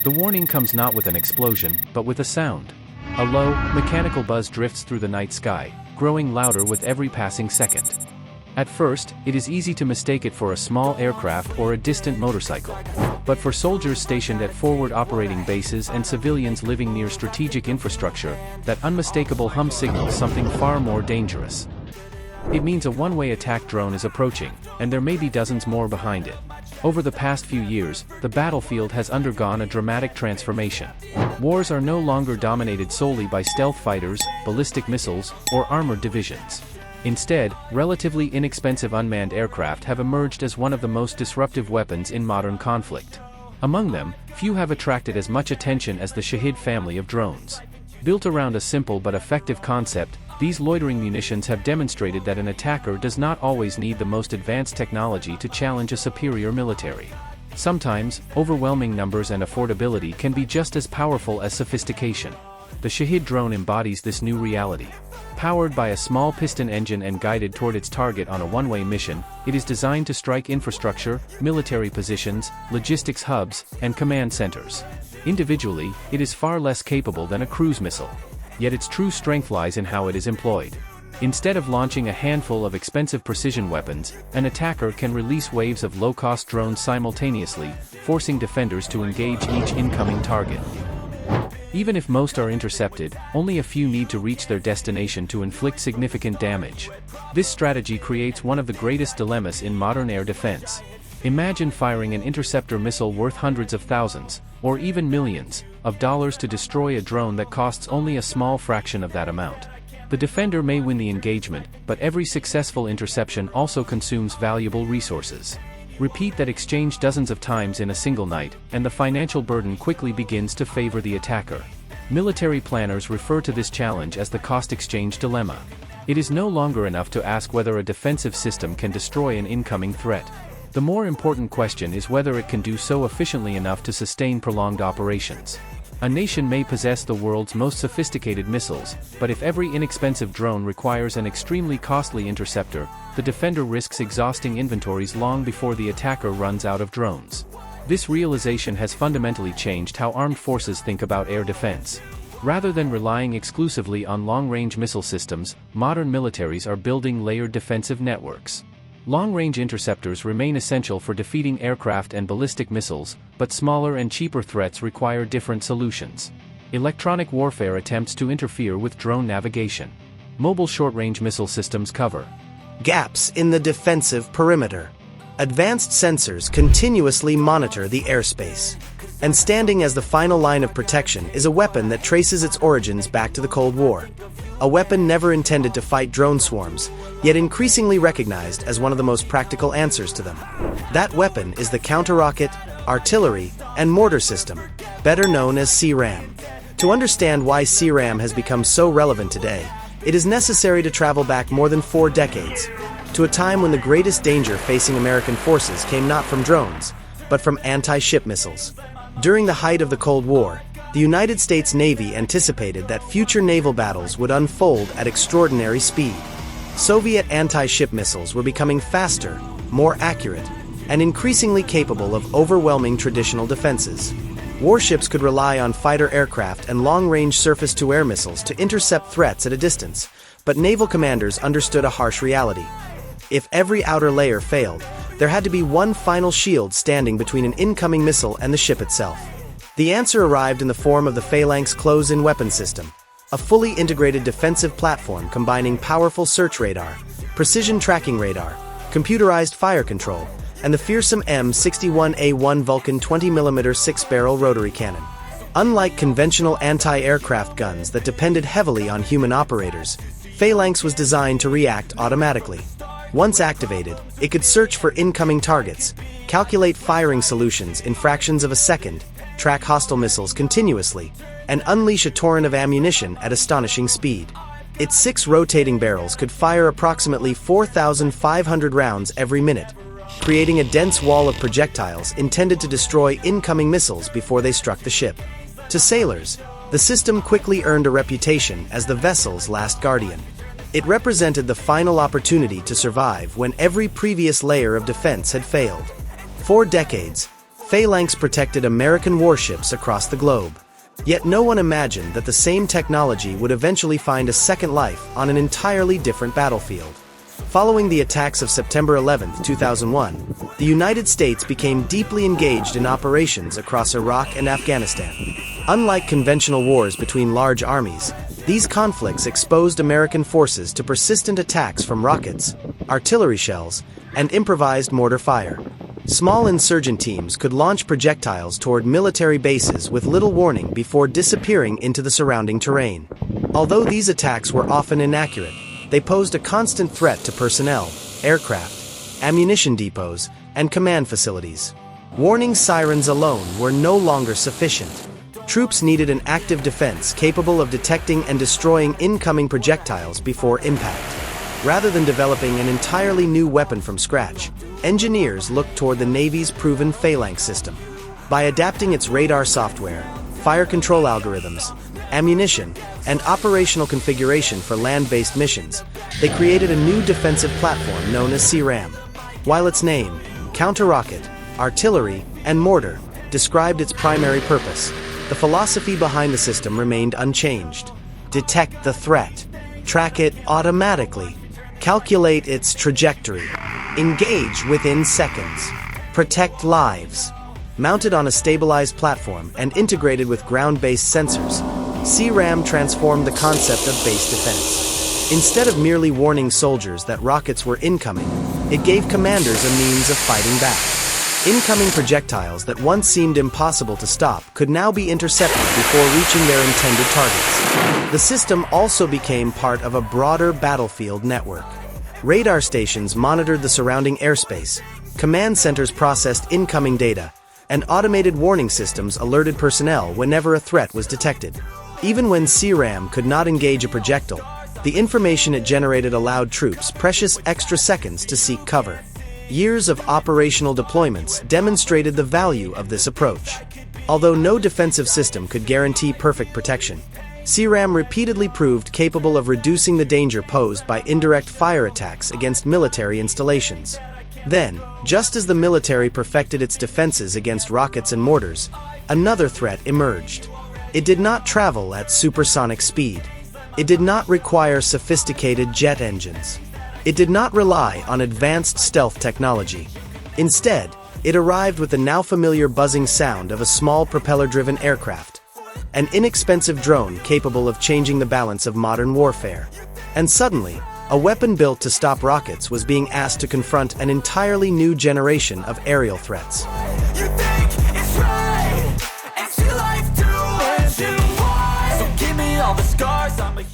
The warning comes not with an explosion, but with a sound. A low, mechanical buzz drifts through the night sky, growing louder with every passing second. At first, it is easy to mistake it for a small aircraft or a distant motorcycle. But for soldiers stationed at forward operating bases and civilians living near strategic infrastructure, that unmistakable hum signals something far more dangerous. It means a one-way attack drone is approaching, and there may be dozens more behind it. Over the past few years, the battlefield has undergone a dramatic transformation. Wars are no longer dominated solely by stealth fighters, ballistic missiles, or armored divisions. Instead, relatively inexpensive unmanned aircraft have emerged as one of the most disruptive weapons in modern conflict. Among them, few have attracted as much attention as the Shahed family of drones. Built around a simple but effective concept, these loitering munitions have demonstrated that an attacker does not always need the most advanced technology to challenge a superior military. Sometimes, overwhelming numbers and affordability can be just as powerful as sophistication. The Shahed drone embodies this new reality. Powered by a small piston engine and guided toward its target on a one-way mission, it is designed to strike infrastructure, military positions, logistics hubs, and command centers. Individually, it is far less capable than a cruise missile. Yet its true strength lies in how it is employed. Instead of launching a handful of expensive precision weapons, an attacker can release waves of low-cost drones simultaneously, forcing defenders to engage each incoming target. Even if most are intercepted, only a few need to reach their destination to inflict significant damage. This strategy creates one of the greatest dilemmas in modern air defense. Imagine firing an interceptor missile worth hundreds of thousands, or even millions, of dollars to destroy a drone that costs only a small fraction of that amount. The defender may win the engagement, but every successful interception also consumes valuable resources. Repeat that exchange dozens of times in a single night, and the financial burden quickly begins to favor the attacker. Military planners refer to this challenge as the cost exchange dilemma. It is no longer enough to ask whether a defensive system can destroy an incoming threat. The more important question is whether it can do so efficiently enough to sustain prolonged operations. A nation may possess the world's most sophisticated missiles, but if every inexpensive drone requires an extremely costly interceptor, the defender risks exhausting inventories long before the attacker runs out of drones. This realization has fundamentally changed how armed forces think about air defense. Rather than relying exclusively on long-range missile systems, modern militaries are building layered defensive networks. Long-range interceptors remain essential for defeating aircraft and ballistic missiles, but smaller and cheaper threats require different solutions. Electronic warfare attempts to interfere with drone navigation. Mobile short-range missile systems cover gaps in the defensive perimeter. Advanced sensors continuously monitor the airspace. And standing as the final line of protection is a weapon that traces its origins back to the Cold War. A weapon never intended to fight drone swarms, yet increasingly recognized as one of the most practical answers to them. That weapon is the counter-rocket, artillery, and mortar system, better known as CRAM. To understand why CRAM has become so relevant today, it is necessary to travel back more than 4 decades, to a time when the greatest danger facing American forces came not from drones, but from anti-ship missiles. During the height of the Cold War, the United States Navy anticipated that future naval battles would unfold at extraordinary speed. Soviet anti-ship missiles were becoming faster, more accurate, and increasingly capable of overwhelming traditional defenses. Warships could rely on fighter aircraft and long-range surface-to-air missiles to intercept threats at a distance, but naval commanders understood a harsh reality. If every outer layer failed, there had to be one final shield standing between an incoming missile and the ship itself. The answer arrived in the form of the Phalanx close-in weapon system, a fully integrated defensive platform combining powerful search radar, precision tracking radar, computerized fire control, and the fearsome M61A1 Vulcan 20mm 6-barrel rotary cannon. Unlike conventional anti-aircraft guns that depended heavily on human operators, Phalanx was designed to react automatically. Once activated, it could search for incoming targets, calculate firing solutions in fractions of a second, track hostile missiles continuously, and unleash a torrent of ammunition at astonishing speed. Its 6 rotating barrels could fire approximately 4,500 rounds every minute, creating a dense wall of projectiles intended to destroy incoming missiles before they struck the ship. To sailors, the system quickly earned a reputation as the vessel's last guardian. It represented the final opportunity to survive when every previous layer of defense had failed. For decades, Phalanx protected American warships across the globe. Yet no one imagined that the same technology would eventually find a second life on an entirely different battlefield. Following the attacks of September 11, 2001, the United States became deeply engaged in operations across Iraq and Afghanistan. Unlike conventional wars between large armies, these conflicts exposed American forces to persistent attacks from rockets, artillery shells, and improvised mortar fire. Small insurgent teams could launch projectiles toward military bases with little warning before disappearing into the surrounding terrain. Although these attacks were often inaccurate, they posed a constant threat to personnel, aircraft, ammunition depots, and command facilities. Warning sirens alone were no longer sufficient. Troops needed an active defense capable of detecting and destroying incoming projectiles before impact. Rather than developing an entirely new weapon from scratch, engineers looked toward the Navy's proven Phalanx system. By adapting its radar software, fire control algorithms, ammunition, and operational configuration for land-based missions, they created a new defensive platform known as CIWS. While its name, counter-rocket, artillery, and mortar, described its primary purpose, the philosophy behind the system remained unchanged. Detect the threat, track it automatically, calculate its trajectory, engage within seconds, protect lives. Mounted on a stabilized platform and integrated with ground-based sensors, CIWS transformed the concept of base defense. Instead of merely warning soldiers that rockets were incoming, it gave commanders a means of fighting back. Incoming projectiles that once seemed impossible to stop could now be intercepted before reaching their intended targets. The system also became part of a broader battlefield network. Radar stations monitored the surrounding airspace, command centers processed incoming data, and automated warning systems alerted personnel whenever a threat was detected. Even when CIWS could not engage a projectile, the information it generated allowed troops precious extra seconds to seek cover. Years of operational deployments demonstrated the value of this approach. Although no defensive system could guarantee perfect protection, CIWS repeatedly proved capable of reducing the danger posed by indirect fire attacks against military installations. Then, just as the military perfected its defenses against rockets and mortars, another threat emerged. It did not travel at supersonic speed. It did not require sophisticated jet engines. It did not rely on advanced stealth technology. Instead, it arrived with the now familiar buzzing sound of a small propeller-driven aircraft, an inexpensive drone capable of changing the balance of modern warfare. And suddenly, a weapon built to stop rockets was being asked to confront an entirely new generation of aerial threats. You think it's right, and see life do what you want. So give me all the scars, I'm a